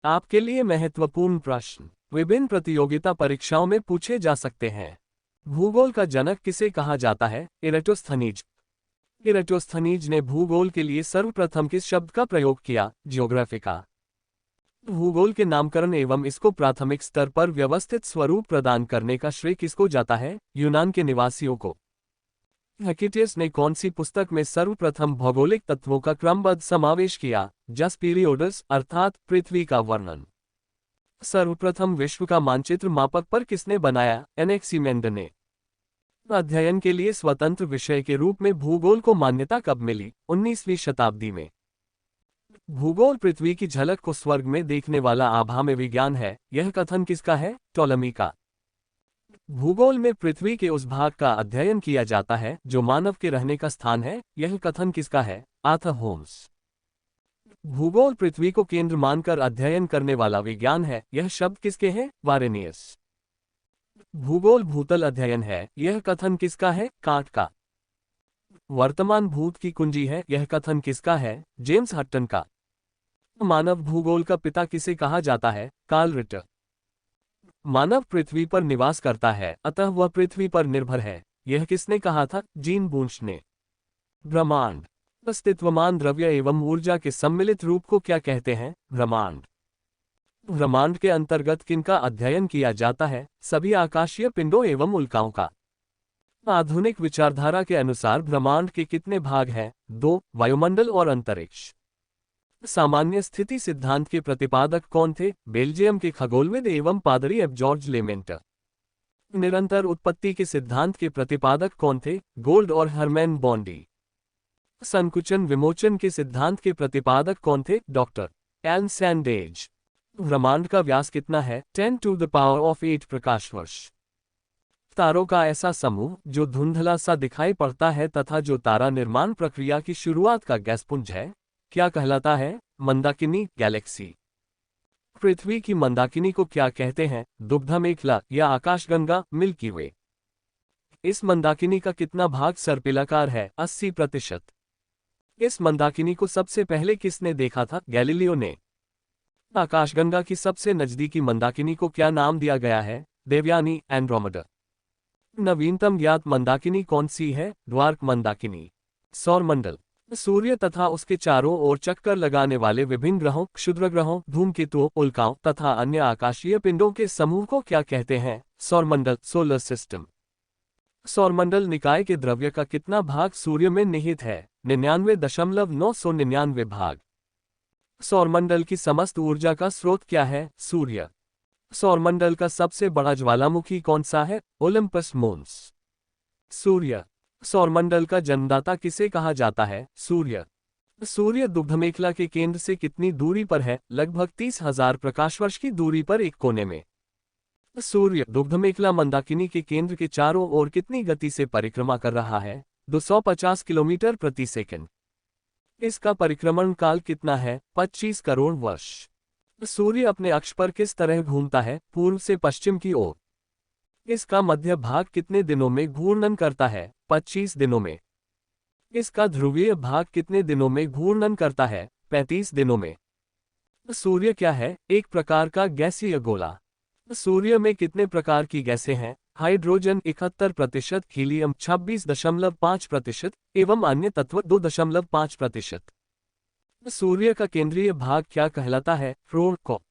आपके लिए महत्वपूर्ण प्रश्न विभिन्न प्रतियोगिता परीक्षाओं में पूछे जा सकते हैं। भूगोल का जनक किसे कहा जाता है? इरेटोस्थनीज। इरेटोस्थनीज ने भूगोल के लिए सर्वप्रथम किस शब्द का प्रयोग किया? ज्योग्राफी का। भूगोल के नामकरण एवं इसको प्राथमिक स्तर पर व्यवस्थित स्वरूप प्रदान करने का श्रेय किसको जाता है? यूनान के निवासियों को। हेकिटियस ने कौन सी पुस्तक में सर्वप्रथम भौगोलिक तत्वों का क्रमबद्ध समावेश किया? जस पीरियोडस अर्थात पृथ्वी का वर्णन। सर्वप्रथम विश्व का मानचित्र मापक पर किसने बनाया? एनेक्सीमेंड ने। अध्ययन के लिए स्वतंत्र विषय के रूप में भूगोल को मान्यता कब मिली? 19वीं शताब्दी में। भूगोल पृथ्वी की झलक को स्वर्ग में देखने वाला आभा में विज्ञान है, यह कथन किसका है? टॉलमी का। भूगोल में पृथ्वी के उस भाग का अध्ययन किया जाता है जो मानव के रहने का स्थान है, यह कथन किसका है? Arthur Holmes. भूगोल पृथ्वी को केंद्र मानकर अध्ययन करने वाला विज्ञान है, यह शब्द किसके हैं? वारेनियस। भूगोल भूतल अध्ययन है, यह कथन किसका है? कांट का। वर्तमान भूत की कुंजी है, यह कथन किसका है? जेम्स हट्टन का। मानव भूगोल का पिता किसे कहा जाता है? Karl Ritter. मानव पृथ्वी पर निवास करता है, अतः वह पृथ्वी पर निर्भर है, यह किसने कहा था? जीन बूश ने। ब्रह्मांड। अस्तित्वमान द्रव्य एवं ऊर्जा के सम्मिलित रूप को क्या कहते हैं? ब्रह्मांड। ब्रह्मांड के अंतर्गत किनका अध्ययन किया जाता है? सभी आकाशीय पिंडों एवं उल्काओं का। आधुनिक विचारधारा के अनुसार ब्रह्मांड के कितने भाग हैं? 2, वायुमंडल और अंतरिक्ष। सामान्य स्थिति सिद्धांत के प्रतिपादक कौन थे? बेल्जियम के खगोलविद एवं पादरी एफ जॉर्ज लेमेंटर। निरंतर उत्पत्ति के सिद्धांत के प्रतिपादक कौन थे? गोल्ड और हरमैन बॉन्डी। संकुचन विमोचन के सिद्धांत के प्रतिपादक कौन थे? Doctor Allan Sandage. ब्रह्मांड का व्यास कितना है? 10⁸ प्रकाश वर्ष। तारों का ऐसा समूह जो धुंधला सा दिखाई पड़ता है तथा जो तारा निर्माण प्रक्रिया की शुरुआत का गैसपुंज है, क्या कहलाता है? मंदाकिनी गैलेक्सी। पृथ्वी की मंदाकिनी को क्या कहते हैं? दुग्धमेखला या आकाशगंगा, मिल्की वे। इस मंदाकिनी का कितना भाग सर्पिलाकार है? 80%। इस मंदाकिनी को सबसे पहले किसने देखा था? गैलीलियो ने। आकाशगंगा की सबसे नजदीकी मंदाकिनी को क्या नाम दिया गया है? देवयानी, एंड्रोमेडा। नवीनतम ज्ञात मंदाकिनी कौन सी है? ड्वार्फ मंदाकिनी। सौरमंडल। सूर्य तथा उसके चारों ओर चक्कर लगाने वाले विभिन्न ग्रहों, क्षुद्रग्रहों, धूमकेतुओं, उल्काओं तथा अन्य आकाशीय पिंडों के समूह को क्या कहते हैं? सौरमंडल, सोलर सिस्टम। सौरमंडल निकाय के द्रव्य का कितना भाग सूर्य में निहित है? 99.999 भाग। सौरमंडल की समस्त ऊर्जा का स्रोत क्या है? सूर्य। सौरमंडल का सबसे बड़ा ज्वालामुखी कौन सा है? ओलंपस मोन्स। सूर्य। सौरमंडल का जन्मदाता किसे कहा जाता है? सूर्य। सूर्य दुग्धमेखला के केंद्र से कितनी दूरी पर है? लगभग 30,000 प्रकाशवर्ष की दूरी पर एक कोने में। सूर्य दुग्धमेखला मंदाकिनी के केंद्र के चारों ओर कितनी गति से परिक्रमा कर रहा है? 250 किलोमीटर प्रति सेकंड। इसका परिक्रमण काल कितना है? 25 करोड़ वर्ष। सूर्य अपने अक्ष पर किस तरह घूमता है? पूर्व से पश्चिम की ओर। इसका मध्य भाग कितने दिनों में घूर्णन करता है? 25 दिनों में। इसका ध्रुवीय भाग कितने दिनों में घूर्णन करता है? 35 दिनों में। सूर्य क्या है? एक प्रकार का गैसीय गोला। सूर्य में कितने प्रकार की गैसें हैं? हाइड्रोजन 71%, हीलियम 26.5% एवं अन्य तत्व 2.5%। सूर्य का केंद्रीय भाग क्या कहलाता है? क्रोड़ को।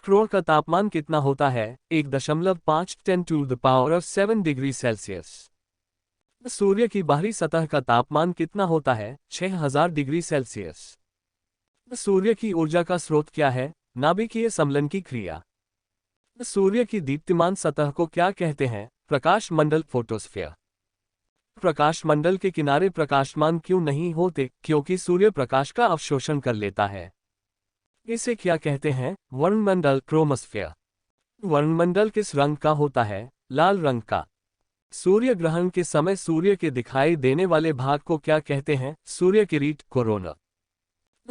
क्रोड़ का तापमान कितना होता है? 1.5 10⁷ डिग्री सेल्सियस। सूर्य की बाहरी सतह का तापमान कितना होता है? 6000 डिग्री सेल्सियस। सूर्य की ऊर्जा का स्रोत क्या है? नाभिकीय समलन की क्रिया। सूर्य की दीप्तिमान सतह को क्या कहते हैं? प्रकाश मंडल, फोटोस्फीयर। प्रकाश मंडल के किनारे प्रकाशमान क्यों नहीं होते? क्योंकि सूर्य प्रकाश का अवशोषण कर लेता है। इसे क्या कहते हैं? वर्णमंडल, क्रोमोस्फीयर। वर्णमंडल किस रंग का होता है? लाल रंग का। सूर्य ग्रहण के समय सूर्य के दिखाई देने वाले भाग को क्या कहते हैं? सूर्य किरीट, कोरोना।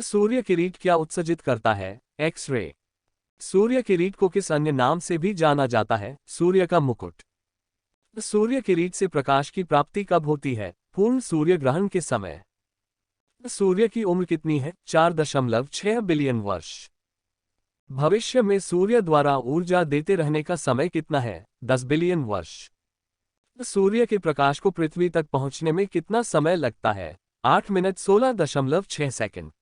सूर्य किरीट क्या उत्सर्जित करता है? एक्स-रे। सूर्य किरीट को किस अन्य नाम से भी जाना जाता है? सूर्य का मुकुट। सूर्य किरीट से प्रकाश की प्राप्ति कब होती है? पूर्ण सूर्य ग्रहण के समय। सूर्य की उम्र कितनी है? 4.6 बिलियन वर्ष। भविष्य में सूर्य द्वारा ऊर्जा देते रहने का समय कितना है? 10 बिलियन वर्ष। सूर्य के प्रकाश को पृथ्वी तक पहुंचने में कितना समय लगता है? 8 मिनट 16.6 सेकंड।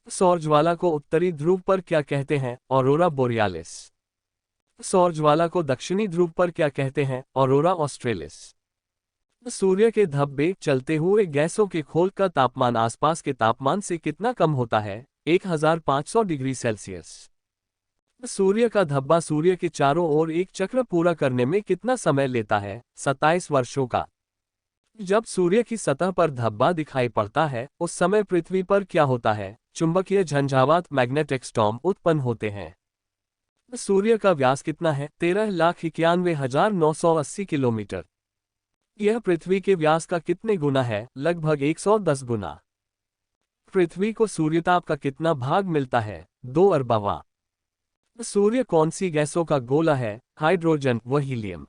सौर ज्वाला को उत्तरी ध्रुव पर क्या कहते हैं? Aurora borealis. सौर ज्वाला को दक्षिणी ध्रुव पर क्या कहते हैं? Aurora australis. सूर्य के धब्बे चलते हुए गैसों के खोल का तापमान आसपास के तापमान से कितना कम होता है? 1500 डिग्री सेल्सियस। सूर्य का धब्बा सूर्य के चारों ओर एक चक्र पूरा करने में कितना समय लेता है? 27 वर्षों का। जब सूर्य की सतह पर धब्बा दिखाई पड़ता है उस समय पृथ्वी पर क्या होता है? चुंबकीय झंझावात मैग्नेटिक स्टॉर्म उत्पन्न होते हैं। सूर्य का व्यास कितना है? 13,91,980 किलोमीटर। यह पृथ्वी के व्यास का कितने गुना है? लगभग 110 गुना। पृथ्वी को सूर्यताप का कितना भाग मिलता है? 2 अरबवा। सूर्य कौन सी गैसों का गोला है? हाइड्रोजन व हीलियम।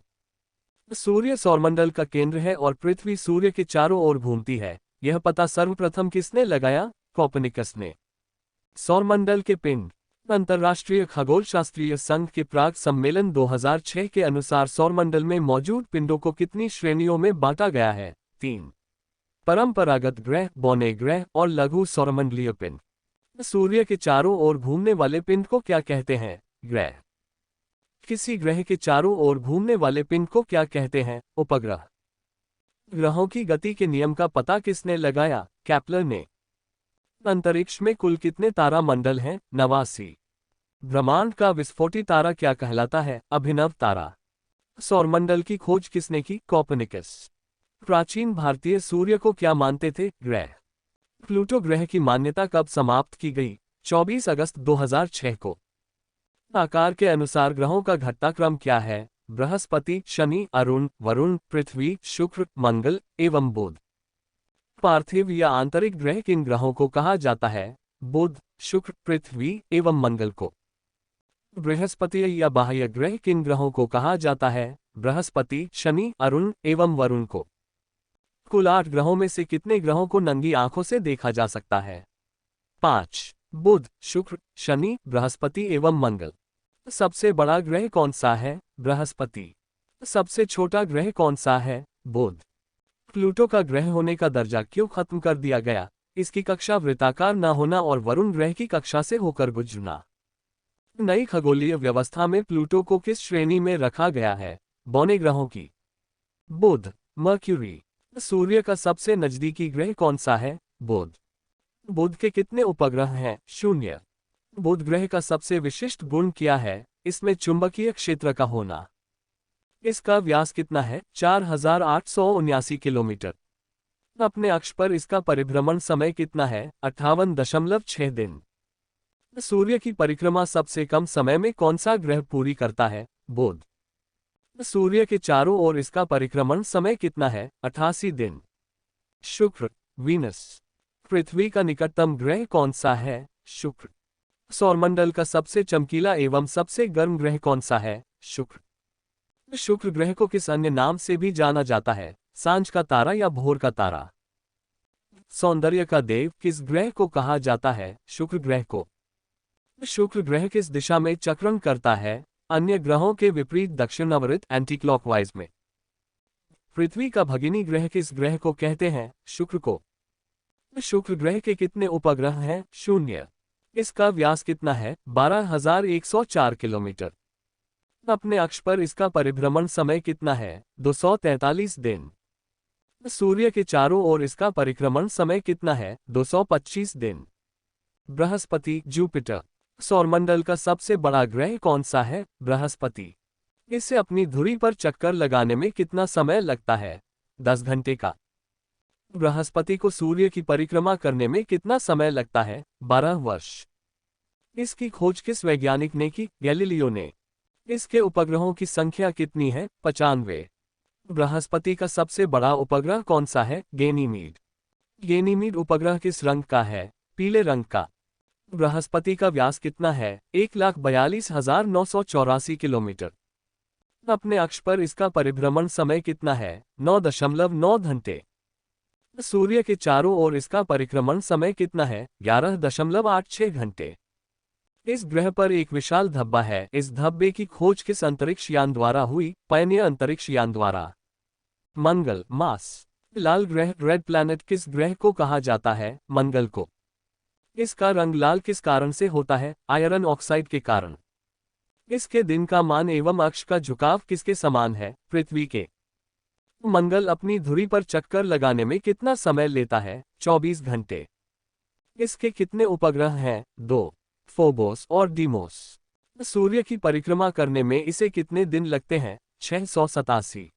सूर्य सौरमंडल का केंद्र है और पृथ्वी सूर्य के चारों ओर घूमती है। यह पता सर्वप्रथम किसने लगाया? कोपर्निकस ने। सौरमंडल के पिंड। अंतर्राष्ट्रीय खगोलशास्त्रीय संघ के प्राग सम्मेलन 2006 के अनुसार सौरमंडल में मौजूद पिंडों को कितनी श्रेणियों में बांटा गया है? 3। परंपरागत ग्रह, बौने ग्रह और लघु सौरमंडलीय पिंड। सूर्य के चारों ओर घूमने वाले पिंड को क्या कहते हैं? ग्रह। किसी ग्रह के चारों ओर घूमने वाले पिंड को क्या कहते हैं? उपग्रह। ग्रहों की गति के नियम का पता किसने लगाया? केपलर ने। अंतरिक्ष में कुल कितने तारा मंडल हैं? 89। ब्रह्मांड का विस्फोटी तारा क्या कहलाता है? अभिनव तारा। सौरमंडल की खोज किसने की? कोपर्निकस। प्राचीन भारतीय सूर्य को क्या मानते थे? ग्रह। प्लूटो ग्रह की मान्यता कब समाप्त की गई? 24 अगस्त 2006 को। आकार के अनुसार ग्रहों का घटनाक्रम क्या है? बृहस्पति, शनि, अरुण, वरुण, पृथ्वी, शुक्र, मंगल एवं बुध। पार्थिव या आंतरिक ग्रह किन ग्रहों को कहा जाता है? बुध, शुक्र, पृथ्वी एवं मंगल को। बृहस्पति या बाह्य ग्रह किन ग्रहों को कहा जाता है? बृहस्पति, शनि, अरुण एवं वरुण को। कुल 8 ग्रहों में से कितने ग्रहों को नंगी आंखों से देखा जा सकता है? 5। बुध, शुक्र, शनि, बृहस्पति एवं मंगल। सबसे बड़ा ग्रह कौन सा है? बृहस्पति। सबसे छोटा ग्रह कौन सा है? बुध। प्लूटो का ग्रह होने का दर्जा क्यों खत्म कर दिया गया? इसकी कक्षा वृत्ताकार न होना और वरुण ग्रह की कक्षा से होकर गुजरना। नई खगोलीय व्यवस्था में प्लूटो को किस श्रेणी में रखा गया है? बौने ग्रहों की। बुध, मर्क्यूरी। सूर्य का सबसे नजदीकी ग्रह कौन सा है? बुध। बुध के कितने उपग्रह हैं? 0। बुध ग्रह का सबसे विशिष्ट गुण क्या है? इसमें चुंबकीय क्षेत्र का होना। इसका व्यास कितना है? 4879 किलोमीटर। अपने अक्ष पर इसका परिभ्रमण समय कितना है? 58.6 दिन। सूर्य की परिक्रमा सबसे कम समय में कौन सा ग्रह पूरी करता है? बुध। सूर्य के चारों ओर इसका परिक्रमण समय कितना है? 88 दिन। शुक्र, वीनस। पृथ्वी का निकटतम ग्रह कौन सा है? शुक्र। सौरमंडल का सबसे चमकीला एवं सबसे गर्म ग्रह कौन सा है? शुक्र। शुक्र ग्रह को किस अन्य नाम से भी जाना जाता है? सांझ का तारा या भोर का तारा। सौंदर्य का देव किस ग्रह को कहा जाता है? शुक्र ग्रह को। शुक्र ग्रह किस दिशा में चक्रण करता है? अन्य ग्रहों के विपरीत दक्षिणावर्त एंटीक्लॉकवाइज में। पृथ्वी का भगिनी ग्रह किस ग्रह को कहते हैं? शुक्र को। शुक्र ग्रह के कितने उपग्रह हैं? 0। इसका व्यास कितना है? 12,104 किलोमीटर। अपने अक्ष पर इसका परिभ्रमण समय कितना है? 243 दिन। सूर्य के चारों ओर इसका परिक्रमण समय कितना है? 225 दिन। बृहस्पति, जुपिटर। सौरमंडल का सबसे बड़ा ग्रह कौन सा है? बृहस्पति। इसे अपनी धुरी पर चक्कर लगाने में कितना समय लगता है? 10 घंटे का। बृहस्पति को सूर्य की परिक्रमा करने में कितना समय लगता है? 12 वर्ष। इसकी खोज किस वैज्ञानिक ने की? गैलीलियो ने। इसके उपग्रहों की संख्या कितनी है? 95। बृहस्पति का सबसे बड़ा उपग्रह कौन सा है? गैनीमीड। गैनीमीड उपग्रह किस रंग का है? पीले रंग का। बृहस्पति का व्यास कितना है? 1,42,984 किलोमीटर। अपने अक्ष पर इसका परिभ्रमण समय कितना है? 9.9 घंटे। सूर्य के चारों ओर इसका परिक्रमण समय कितना है? 11.86 घंटे। इस ग्रह पर एक विशाल धब्बा है। इस धब्बे की खोज किस अंतरिक्ष यान द्वारा हुई? पायनियर अंतरिक्ष यान द्वारा। मंगल, मार्स। लाल ग्रह, रेड प्लैनेट किस ग्रह को कहा जाता है? मंगल को। इसका रंग लाल किस कारण से होता है? आयरन ऑक्साइड के कारण। इसके दिन का मान एवं अक्ष का झुकाव किसके समान है? पृथ्वी के। मंगल अपनी धुरी पर चक्कर लगाने में कितना समय लेता है? 24 घंटे। इसके कितने उपग्रह हैं? 2, फोबोस और डीमोस। सूर्य की परिक्रमा करने में इसे कितने दिन लगते हैं? 687।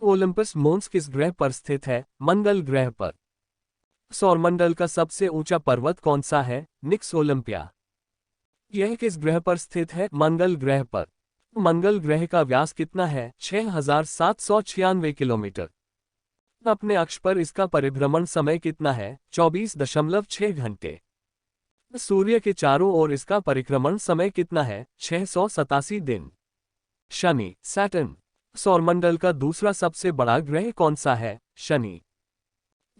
ओलंपस मोन्स किस ग्रह पर स्थित है? मंगल ग्रह पर। सौरमंडल का सबसे ऊंचा पर्वत कौन सा है? निक्स ओलंपिया। यह किस ग्रह पर स्थित है? मंगल ग्रह पर। मंगल ग्रह का व्यास कितना है? 6796 किलोमीटर। अपने अक्ष पर इसका परिभ्रमण समय कितना है? 24.6 घंटे। सूर्य के चारों ओर इसका परिक्रमण समय कितना है? 687 दिन। शनि, सैटर्न। सौरमंडल का दूसरा सबसे बड़ा ग्रह कौन सा है? शनि।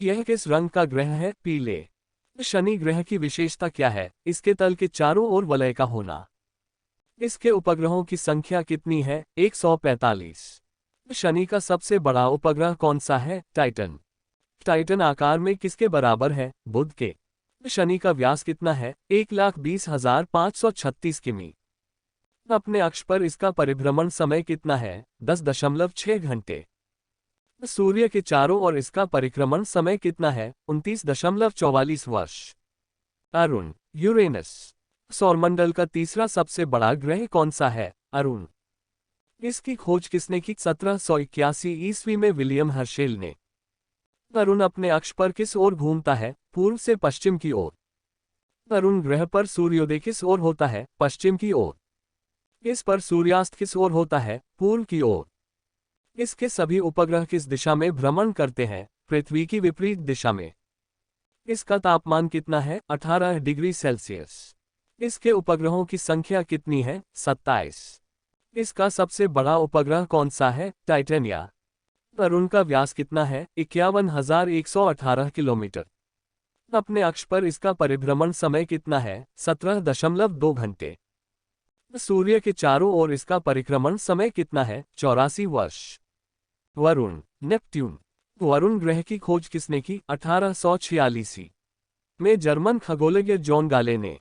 यह किस रंग का ग्रह है? पीले। शनि ग्रह की विशेषता क्या है? इसके तल के चारों ओर वलय का होना। इसके उपग्रहों की संख्या कितनी है? 145। शनि का सबसे बड़ा उपग्रह कौन सा है? टाइटन। टाइटन आकार में किसके बराबर है? बुध के। शनि का व्यास कितना है? 1,20,536 किमी। अपने अक्ष पर इसका परिभ्रमण समय कितना है? 10.6 घंटे। सूर्य के चारों ओर इसका परिक्रमण समय कितना है? 29.44 वर्ष। अरुण, यूरेनस। सौरमंडल का तीसरा सबसे बड़ा ग्रह कौन सा है? अरुण। इसकी खोज किसने की? 1781 ईस्वी में विलियम हर्शेल ने। अरुण अपने अक्ष पर किस ओर घूमता है? पूर्व से पश्चिम की ओर। अरुण ग्रह पर सूर्योदय किस ओर होता है? पश्चिम की ओर। इस पर सूर्यास्त किस ओर होता है? पूर्व की ओर। इसके सभी उपग्रह किस दिशा में भ्रमण करते हैं? पृथ्वी की विपरीत दिशा में। इसका तापमान कितना है? 18 डिग्री सेल्सियस। इसके उपग्रहों की संख्या कितनी है? 27। इसका सबसे बड़ा उपग्रह कौन सा है? टाइटेनिया। अरुण का व्यास कितना है? 51,118 किलोमीटर। अपने अक्ष पर इसका परिभ्रमण समय कितना है? 17.2 घंटे। सूर्य के चारों ओर इसका परिक्रमण समय कितना है? 84 वर्ष। वरुण, नेपट्यून। वरुण ग्रह की खोज किसने की? 1846 में जर्मन खगोलज्ञ जॉन गाले ने।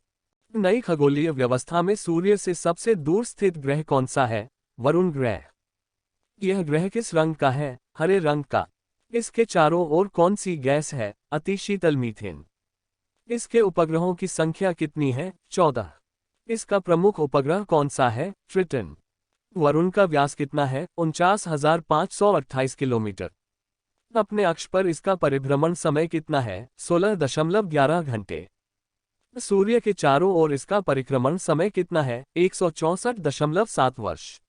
नई खगोलीय व्यवस्था में सूर्य से सबसे दूर स्थित ग्रह कौन सा है? वरुण ग्रह। यह ग्रह किस रंग का है? हरे रंग का। इसके चारों ओर कौन सी गैस है? अतिशीतल मीथेन। इसके उपग्रहों की संख्या कितनी है? 14। इसका प्रमुख उपग्रह कौन सा है? ट्रिटन। वरुण का व्यास कितना है? 49,528 किलोमीटर। अपने अक्ष पर इसका परिभ्रमण समय कितना है? 16.11 घंटे। सूर्य के चारों ओर इसका परिक्रमण समय कितना है? 164.7 वर्ष।